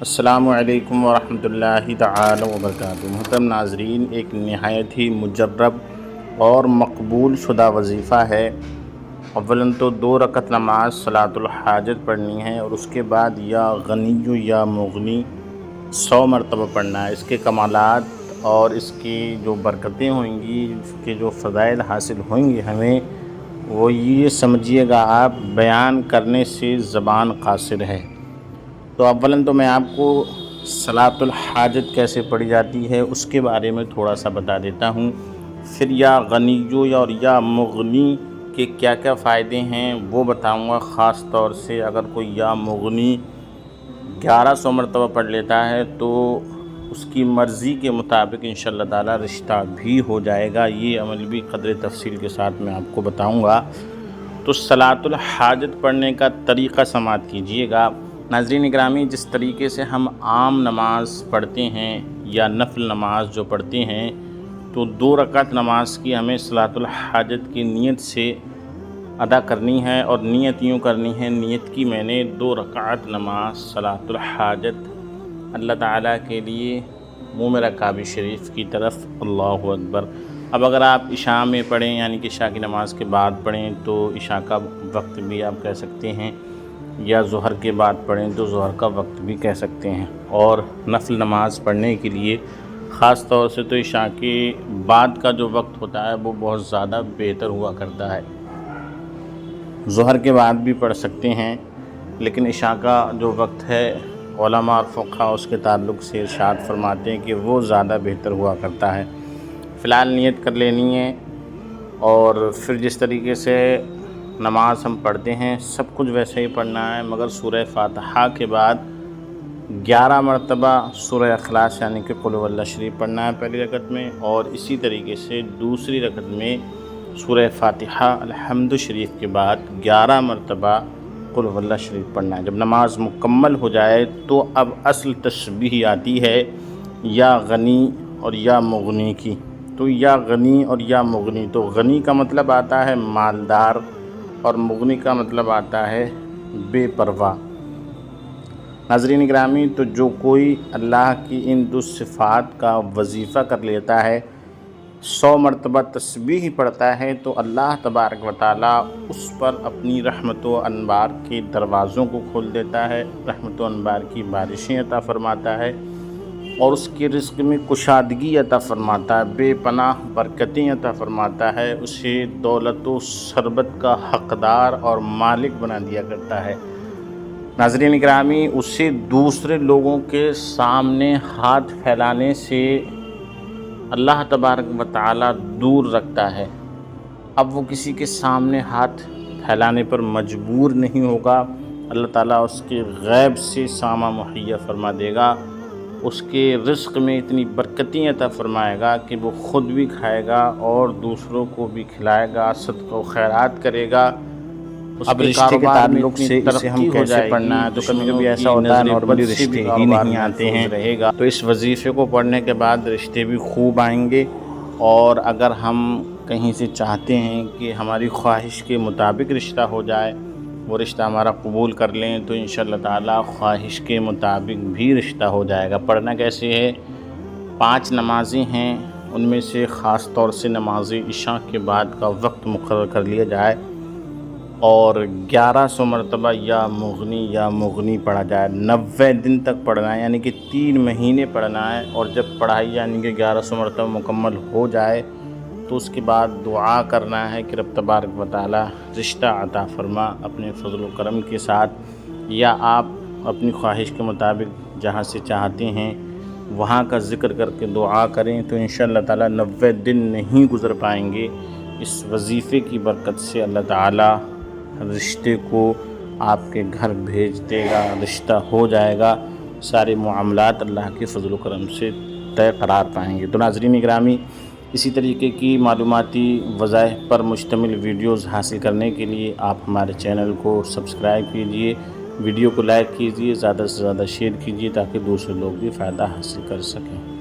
السلام علیکم ورحمۃ اللہ تعالی وبرکاتہ۔ محترم ناظرین، ایک نہایت ہی مجرب اور مقبول شدہ وظیفہ ہے۔ اولاً تو 2 رکعت نماز صلاۃ الحاجت پڑھنی ہے اور اس کے بعد یا غنی یا مغنی 100 مرتبہ پڑھنا ہے۔ اس کے کمالات اور اس کی جو برکتیں ہوئیں گی، اس کے جو فضائل حاصل ہوئیں گے ہمیں، وہ یہ سمجھیے گا آپ بیان کرنے سے زبان قاصر ہے۔ تو اولاً تو میں آپ کو صلاۃ الحاجت کیسے پڑھی جاتی ہے اس کے بارے میں تھوڑا سا بتا دیتا ہوں۔ پھر یا غنیو اور یا مغنی کے کیا کیا فائدے ہیں وہ بتاؤں گا۔ خاص طور سے اگر کوئی یا مغنی 1100 مرتبہ پڑھ لیتا ہے تو اس کی مرضی کے مطابق انشاءاللہ تعالی رشتہ بھی ہو جائے گا۔ یہ عمل بھی قدر تفصیل کے ساتھ میں آپ کو بتاؤں گا۔ تو صلاۃ الحاجت پڑھنے کا طریقہ سماعت کیجئے گا۔ ناظرین اکرامی، جس طریقے سے ہم عام نماز پڑھتے ہیں یا نفل نماز جو پڑھتے ہیں، تو 2 رکعت نماز کی ہمیں صلاۃ الحاجت کی نیت سے ادا کرنی ہے، اور نیت یوں کرنی ہے، نیت کی میں نے 2 رکعت نماز صلاۃ الحاجت اللہ تعالیٰ کے لیے منہ میں کعبہ شریف کی طرف، اللہ اکبر۔ اب اگر آپ عشاء میں پڑھیں یعنی کہ عشاء کی نماز کے بعد پڑھیں تو عشاء کا وقت بھی آپ کہہ سکتے ہیں، یا ظہر کے بعد پڑھیں تو ظہر کا وقت بھی کہہ سکتے ہیں۔ اور نفل نماز پڑھنے کے لیے خاص طور سے تو عشاء کے بعد کا جو وقت ہوتا ہے وہ بہت زیادہ بہتر ہوا کرتا ہے۔ ظہر کے بعد بھی پڑھ سکتے ہیں، لیکن عشاء کا جو وقت ہے علماء اور فقہاء اس کے تعلق سے ارشاد فرماتے ہیں کہ وہ زیادہ بہتر ہوا کرتا ہے۔ فی الحال نیت کر لینی ہے، اور پھر جس طریقے سے نماز ہم پڑھتے ہیں سب کچھ ویسے ہی پڑھنا ہے، مگر سورہ فاتحہ کے بعد 11 مرتبہ سورہ اخلاص یعنی کہ قل هو اللہ شریف پڑھنا ہے پہلی رکعت میں، اور اسی طریقے سے دوسری رکعت میں سورہ فاتحہ الحمد شریف کے بعد 11 مرتبہ قل هو اللہ شریف پڑھنا ہے۔ جب نماز مکمل ہو جائے تو اب اصل تسبیح آتی ہے یا غنی اور یا مغنی کی۔ تو یا غنی اور یا مغنی، تو غنی کا مطلب آتا ہے مالدار، اور مغنی کا مطلب آتا ہے بے پرواہ۔ ناظرین گرامی، تو جو کوئی اللہ کی ان 2 صفات کا وظیفہ کر لیتا ہے، 100 مرتبہ تسبیح پڑھتا ہے، تو اللہ تبارک و تعالیٰ اس پر اپنی رحمت و انوار کے دروازوں کو کھول دیتا ہے، رحمت و انوار کی بارشیں عطا فرماتا ہے، اور اس کے رزق میں کشادگی عطا فرماتا ہے، بے پناہ برکتیں عطا فرماتا ہے، اسے دولت و ثروت کا حقدار اور مالک بنا دیا کرتا ہے۔ ناظرین اکرامی، اسے دوسرے لوگوں کے سامنے ہاتھ پھیلانے سے اللہ تبارک و تعالیٰ دور رکھتا ہے۔ اب وہ کسی کے سامنے ہاتھ پھیلانے پر مجبور نہیں ہوگا، اللہ تعالیٰ اس کے غیب سے سامہ مہیا فرما دے گا، اس کے رزق میں اتنی برکتیں عطا فرمائے گا کہ وہ خود بھی کھائے گا اور دوسروں کو بھی کھلائے گا، صدقہ و خیرات کرے گا۔ اب رشتے کے تعلق سے اسے ہم کیسے پڑھنا ہے، تو کبھی کبھی ایسا ہوتا ہے نارملی رشتے ہی نہیں آتے ہیں، تو اس وظیفے کو پڑھنے کے بعد رشتے بھی خوب آئیں گے۔ اور اگر ہم کہیں سے چاہتے ہیں کہ ہماری خواہش کے مطابق رشتہ ہو جائے، وہ رشتہ ہمارا قبول کر لیں، تو انشاءاللہ تعالیٰ خواہش کے مطابق بھی رشتہ ہو جائے گا۔ پڑھنا کیسے ہے؟ 5 نمازیں ہیں، ان میں سے خاص طور سے نماز عشاء کے بعد کا وقت مقرر کر لیا جائے، اور 1100 مرتبہ یا مغنی پڑھا جائے۔ 90 دن تک پڑھنا ہے، یعنی کہ 3 مہینے پڑھنا ہے، اور جب پڑھائی یعنی کہ 1100 مرتبہ مکمل ہو جائے تو اس کے بعد دعا کرنا ہے کہ رب تبارک و تعالیٰ رشتہ عطا فرما اپنے فضل و کرم کے ساتھ، یا آپ اپنی خواہش کے مطابق جہاں سے چاہتے ہیں وہاں کا ذکر کر کے دعا کریں، تو انشاءاللہ تعالیٰ 90 دن نہیں گزر پائیں گے۔ اس وظیفے کی برکت سے اللہ تعالیٰ رشتے کو آپ کے گھر بھیج دے گا، رشتہ ہو جائے گا، سارے معاملات اللہ کے فضل و کرم سے طے قرار پائیں گے۔ تو ناظرین اکرامی، اسی طریقے کی معلوماتی وظائف پر مشتمل ویڈیوز حاصل کرنے کے لیے آپ ہمارے چینل کو سبسکرائب کیجئے، ویڈیو کو لائک کیجئے، زیادہ سے زیادہ شیئر کیجئے تاکہ دوسرے لوگ بھی فائدہ حاصل کر سکیں۔